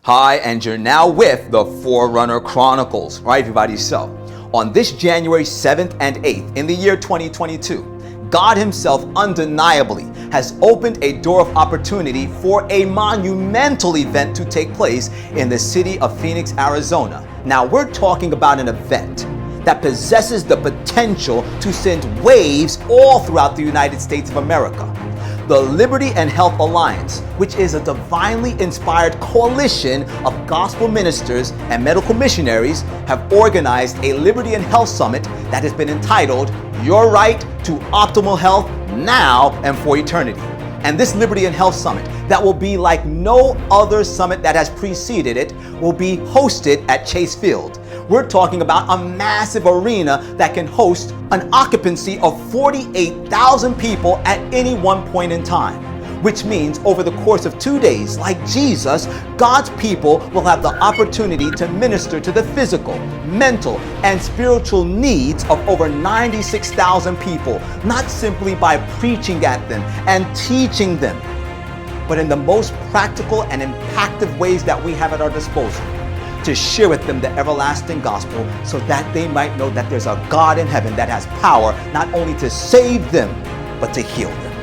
Hi, and you're now with the Forerunner Chronicles. All right, everybody, so on this January 7th and 8th in the year 2022, God himself undeniably has opened a door of opportunity for a monumental event to take place in the city of Phoenix, Arizona. Now, we're talking about an event that possesses the potential to send waves all throughout the United States of America. The Liberty and Health Alliance, which is a divinely inspired coalition of gospel ministers and medical missionaries, have organized a Liberty and Health Summit that has been entitled Your Right to Optimal Health Now and for Eternity. And this Liberty and Health Summit, that will be like no other summit that has preceded it, will be hosted at Chase Field. We're talking about a massive arena that can host an occupancy of 48,000 people at any one point in time, which means over the course of 2 days, like Jesus, God's people will have the opportunity to minister to the physical, mental, and spiritual needs of over 96,000 people, not simply by preaching at them and teaching them, but in the most practical and impactful ways that we have at our disposal, to share with them the everlasting gospel so that they might know that there's a God in heaven that has power not only to save them, but to heal them.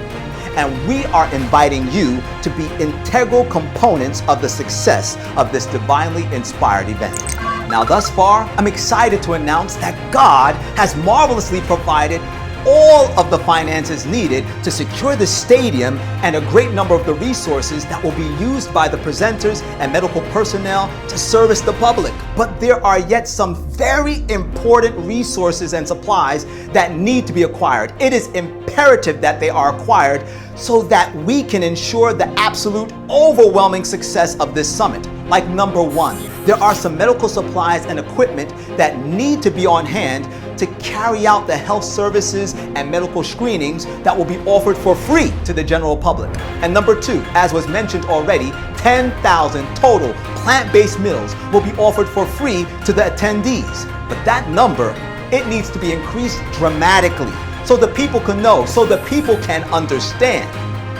And we are inviting you to be integral components of the success of this divinely inspired event. Now, thus far, I'm excited to announce that God has marvelously provided all of the finances needed to secure the stadium and a great number of the resources that will be used by the presenters and medical personnel to service the public. But there are yet some very important resources and supplies that need to be acquired. It is imperative that they are acquired so that we can ensure the absolute overwhelming success of this summit. Like number one, there are some medical supplies and equipment that need to be on hand to carry out the health services and medical screenings that will be offered for free to the general public. And number two, as was mentioned already, 10,000 total plant-based meals will be offered for free to the attendees. But that number, it needs to be increased dramatically so the people can know, so the people can understand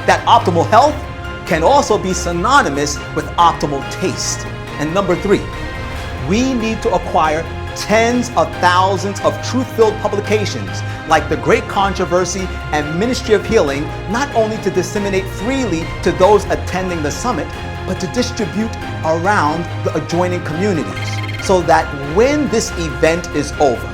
that optimal health can also be synonymous with optimal taste. And number three, we need to acquire tens of thousands of truth-filled publications like The Great Controversy and Ministry of Healing, not only to disseminate freely to those attending the summit, but to distribute around the adjoining communities so that when this event is over,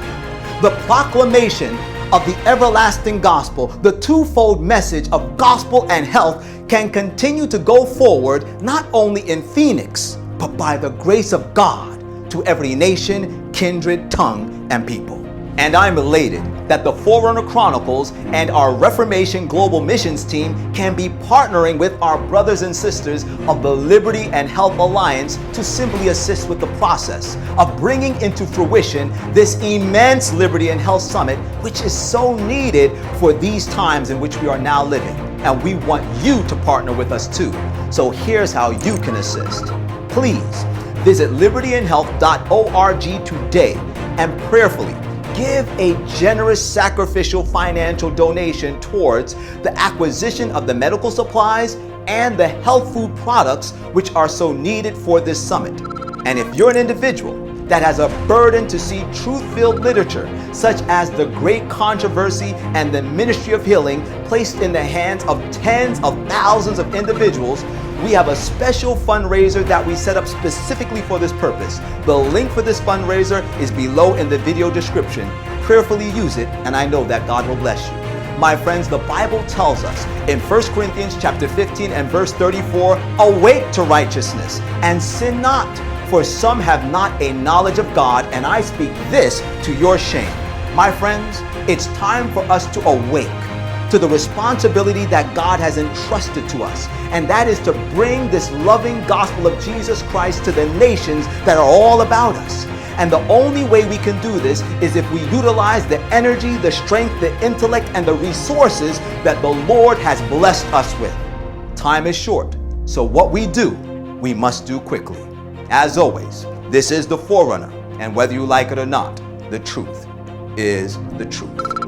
the proclamation of the everlasting gospel, the twofold message of gospel and health, can continue to go forward not only in Phoenix, but by the grace of God to every nation, kindred, tongue, and people. And I'm elated that the Forerunner Chronicles and our Reformation Global Missions team can be partnering with our brothers and sisters of the Liberty and Health Alliance to simply assist with the process of bringing into fruition this immense Liberty and Health Summit, which is so needed for these times in which we are now living. And we want you to partner with us too. So here's how you can assist. Please visit libertyandhealth.org today and prayerfully give a generous sacrificial financial donation towards the acquisition of the medical supplies and the health food products which are so needed for this summit. And if you're an individual that has a burden to see truth-filled literature such as The Great Controversy and the Ministry of Healing placed in the hands of tens of thousands of individuals, we have a special fundraiser that we set up specifically for this purpose. The link for this fundraiser is below in the video description. Prayerfully use it, and I know that God will bless you. My friends, the Bible tells us in 1 Corinthians chapter 15 and verse 34, awake to righteousness and sin not, for some have not a knowledge of God, and I speak this to your shame. My friends, it's time for us to awake to the responsibility that God has entrusted to us, and that is to bring this loving gospel of Jesus Christ to the nations that are all about us. And the only way we can do this is if we utilize the energy, the strength, the intellect, and the resources that the Lord has blessed us with. Time is short, so what we do, we must do quickly. As always, this is the Forerunner, and whether you like it or not, the truth is the truth.